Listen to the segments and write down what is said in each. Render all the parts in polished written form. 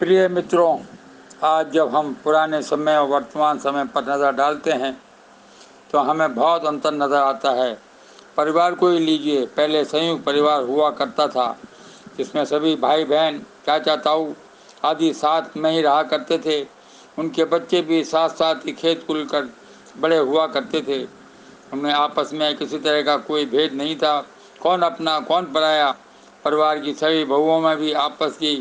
प्रिय मित्रों, आज जब हम पुराने समय और वर्तमान समय पर नज़र डालते हैं तो हमें बहुत अंतर नज़र आता है। परिवार को ही लीजिए, पहले संयुक्त परिवार हुआ करता था जिसमें सभी भाई बहन, चाचा ताऊ आदि साथ में ही रहा करते थे। उनके बच्चे भी साथ साथ ही खेत खुल कर बड़े हुआ करते थे। उनमें आपस में किसी तरह का कोई भेद नहीं था, कौन अपना कौन पराया। परिवार की सभी बहुओं में भी आपस की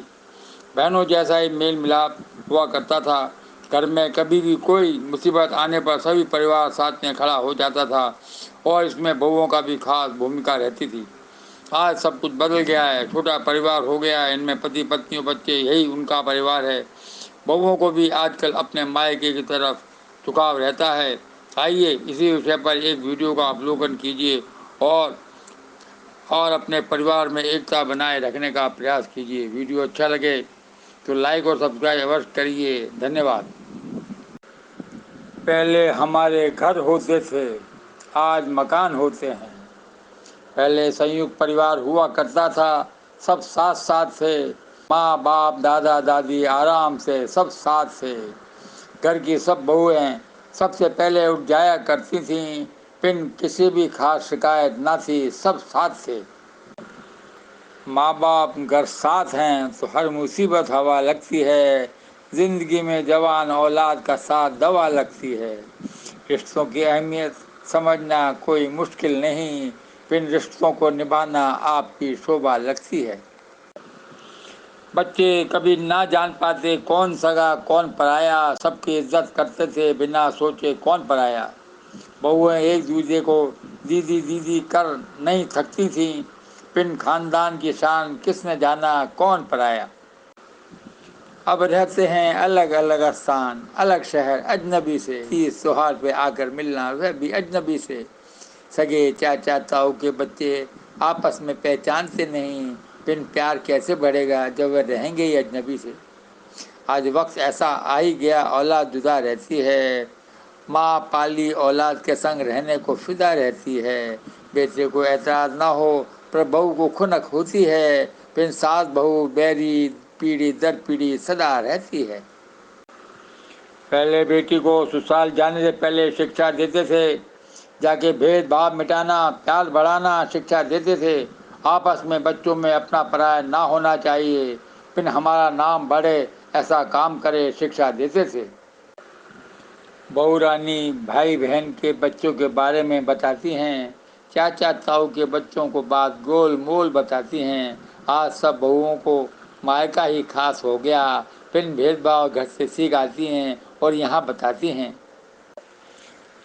बहनों जैसा ही मेल मिलाप हुआ करता था। घर में कभी भी कोई मुसीबत आने पर सभी परिवार साथ में खड़ा हो जाता था और इसमें बहुओं का भी खास भूमिका रहती थी। आज सब कुछ बदल गया है, छोटा परिवार हो गया है, इनमें पति पत्नी और बच्चे, यही उनका परिवार है। बहुओं को भी आजकल अपने मायके की तरफ झुकाव रहता है। आइए इसी विषय पर एक वीडियो का अवलोकन कीजिए और अपने परिवार में एकता बनाए रखने का प्रयास कीजिए। वीडियो अच्छा लगे तो लाइक और सब्सक्राइब अवश्य करिए। धन्यवाद। पहले हमारे घर होते थे, आज मकान होते हैं। पहले संयुक्त परिवार हुआ करता था, सब साथ साथ थे। माँ बाप दादा दादी आराम से सब साथ थे। घर की सब बहुएं सबसे पहले उठ जाया करती थीं, बिन किसी भी खास शिकायत ना थी, सब साथ थे। माँ बाप घर साथ हैं तो हर मुसीबत हवा लगती है। जिंदगी में जवान औलाद का साथ दवा लगती है। रिश्तों की अहमियत समझना कोई मुश्किल नहीं, इन रिश्तों को निभाना आपकी शोभा लगती है। बच्चे कभी ना जान पाते कौन सगा कौन पराया, सबकी इज्जत करते थे बिना सोचे कौन पराया। बहुएं एक दूसरे को दीदी दीदी कर नहीं थकती थीं, पिन खानदान की शान किसने जाना कौन पराया। अब रहते हैं अलग अलग स्थान, अलग शहर, अजनबी से। इस त्योहार पे आकर मिलना, वह भी अजनबी से। सगे चाचा ताऊ के बच्चे आपस में पहचानते नहीं, पिन प्यार कैसे बढ़ेगा जब वे रहेंगे ही अजनबी से। आज वक्त ऐसा आ ही गया, औलाद जुदा रहती है। माँ पाली औलाद के संग रहने को फिदा रहती है। बेटे को एतराज़ ना हो पर बहू को खुनक होती है। फिर सास बहू बैरी पीढ़ी दर पीढ़ी सदा रहती है। पहले बेटी को ससुराल जाने से पहले शिक्षा देते थे, जाके भेदभाव मिटाना प्यार बढ़ाना शिक्षा देते थे। आपस में बच्चों में अपना पराया ना होना चाहिए, फिर हमारा नाम बढ़े ऐसा काम करे शिक्षा देते थे। बहू रानी भाई बहन के बच्चों के बारे में बताती हैं, चाचा ताऊ के बच्चों को बात गोल मोल बताती हैं। आज सब बहुओं को मायका ही खास हो गया, फिर भेदभाव घर से सीख आती हैं और यहाँ बताती हैं।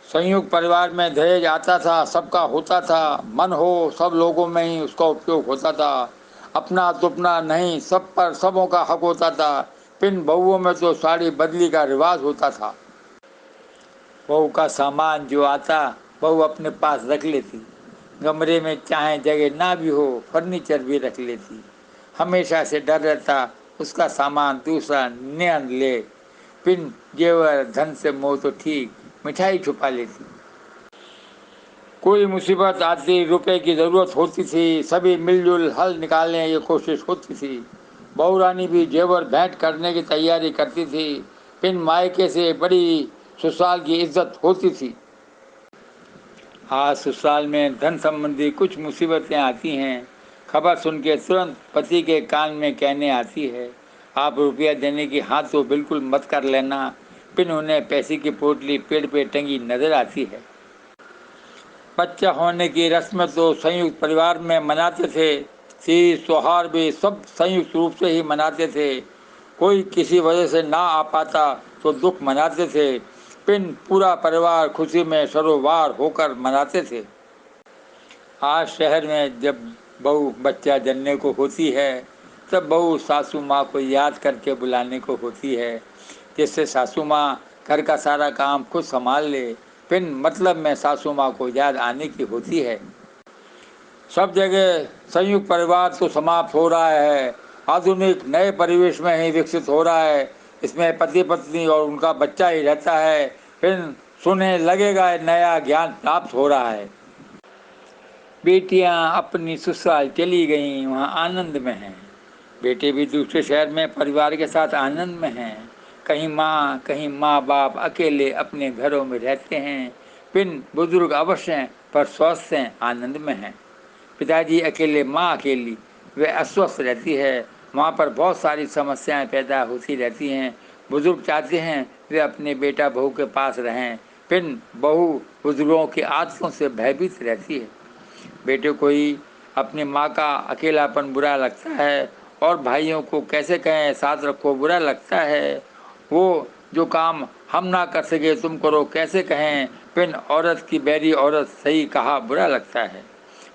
संयुक्त परिवार में दहेज आता था, सबका होता था, मन हो सब लोगों में ही उसका उपयोग होता था। अपना तुपना नहीं, सब पर सबों का हक होता था। पिन बहुओं में तो साड़ी बदली का रिवाज होता था। बहू का सामान जो आता बहू अपने पास रख लेती, कमरे में चाहे जगह ना भी हो फर्नीचर भी रख लेती। हमेशा से डर रहता उसका सामान दूसरा न ले। पिन जेवर धन से मोह तो ठीक, मिठाई छुपा लेती। कोई मुसीबत आती रुपए की ज़रूरत होती थी, सभी मिलजुल हल निकालने की कोशिश होती थी। बहू रानी भी जेवर भेंट करने की तैयारी करती थी। पिन मायके से बड़ी ससुराल की इज्जत होती थी। आज ससुराल में धन संबंधी कुछ मुसीबतें आती हैं, खबर सुन के तुरंत पति के कान में कहने आती है, आप रुपया देने की हाथ तो बिल्कुल मत कर लेना। पिन उन्हें पैसे की पोटली पेड़ पे टंगी नजर आती है। बच्चा होने की रस्म तो संयुक्त परिवार में मनाते थे, तीज त्योहार भी सब संयुक्त रूप से ही मनाते थे। कोई किसी वजह से ना आ पाता तो दुख मनाते थे, पिन पूरा परिवार खुशी में सरोवार होकर मनाते थे। आज शहर में जब बहू बच्चा जनने को होती है तब बहू सासू माँ को याद करके बुलाने को होती है, जिससे सासू माँ घर का सारा काम खुद संभाल ले। पिन मतलब में सासू माँ को याद आने की होती है। सब जगह संयुक्त परिवार तो समाप्त हो रहा है, आधुनिक नए परिवेश में ही विकसित हो रहा है। इसमें पति पत्नी और उनका बच्चा ही रहता है। फिर सुने लगेगा नया ज्ञान प्राप्त हो रहा है। बेटियां अपनी ससुराल चली गईं, वहाँ आनंद में हैं। बेटे भी दूसरे शहर में परिवार के साथ आनंद में हैं। कहीं माँ बाप अकेले अपने घरों में रहते हैं। पिन बुजुर्ग अवश्य हैं पर स्वस्थ हैं, आनंद में हैं। पिताजी अकेले, माँ अकेली, वे अस्वस्थ रहती है। वहाँ पर बहुत सारी समस्याएं पैदा होती रहती हैं। बुजुर्ग चाहते हैं वे अपने बेटा बहू के पास रहें। पिन बहू बुजुर्गों की आदतों से भयभीत रहती है। बेटे को ही अपनी माँ का अकेलापन बुरा लगता है और भाइयों को कैसे कहें साथ रखो, बुरा लगता है। वो जो काम हम ना कर सके तुम करो कैसे कहें। पिन औरत की बैरी औरत, सही कहा, बुरा लगता है।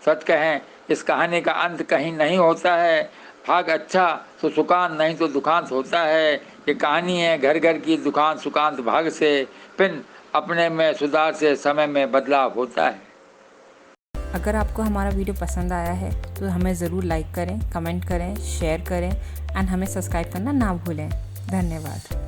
सच कहें इस कहानी का अंत कहीं नहीं होता है। भाग अच्छा तो सुकांत, नहीं तो दुखांत होता है। ये कहानी है घर घर की दुखांत सुकांत भाग से। पिन अपने में सुधार से समय में बदलाव होता है। अगर आपको हमारा वीडियो पसंद आया है तो हमें ज़रूर लाइक करें, कमेंट करें, शेयर करें एंड हमें सब्सक्राइब करना ना भूलें। धन्यवाद।